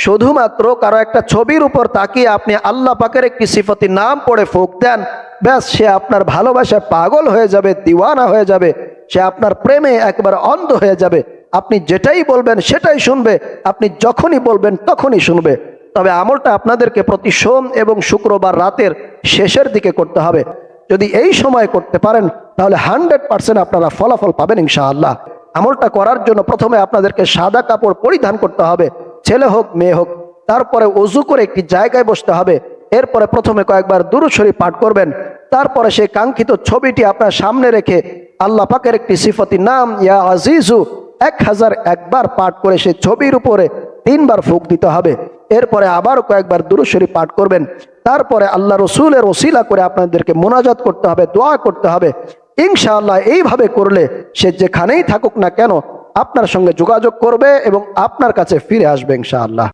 শুধুমাত্র কারো একটা ছবির উপর তাকিয়ে আপনি আল্লাহ পাকের একটি সিফতি নাম পড়ে ফুঁক দেন, ব্যাস সে আপনার ভালোবাসায় পাগল হয়ে যাবে, দিওয়ানা হয়ে যাবে, সে আপনার প্রেমে একবার অন্ধ হয়ে যাবে। আপনি যেটাই বলবেন সেটাই শুনবে, আপনি যখনই বলবেন তখনই শুনবে। তবে আমলটা আপনাদেরকে প্রতি সোম এবং শুক্রবার রাতের শেষের দিকে করতে হবে। যদি এই সময় করতে পারেন তাহলে 100% আপনারা ফলাফল পাবেন ইনশাআল্লাহ। আমলটা করার জন্য প্রথমে আপনাদেরকে সাদা কাপড় পরিধান করতে হবে, ছেলে হোক মেয়ে হোক। তারপরে ওযু করে একটি জায়গায় বসতে হবে। এরপরে প্রথমে কয়েকবার দুরূদ শরীফ পাঠ করবেন। তারপরে সেই কাঙ্ক্ষিত ছবিটি আপনার সামনে রেখে আল্লাহ পাকের একটি সিফতি নাম ইয়া আজিজু 1001 বার পাঠ করে সেই ছবির উপরে 3 বার ফুঁক দিতে হবে। এরপরে আবার কয়েকবার দুরূদ শরীফ পাঠ করবেন। তারপরে আল্লাহ রসুলের ওসিলা করে আপনাদেরকে মোনাজাত করতে হবে, দোয়া করতে হবে। ইনশাআল্লাহ এইভাবে করলে সে যেখানেই থাকুক না কেন আপনার সঙ্গে যোগাযোগ করবে এবং আপনার কাছে ফিরে আসবে ইনশাআল্লাহ।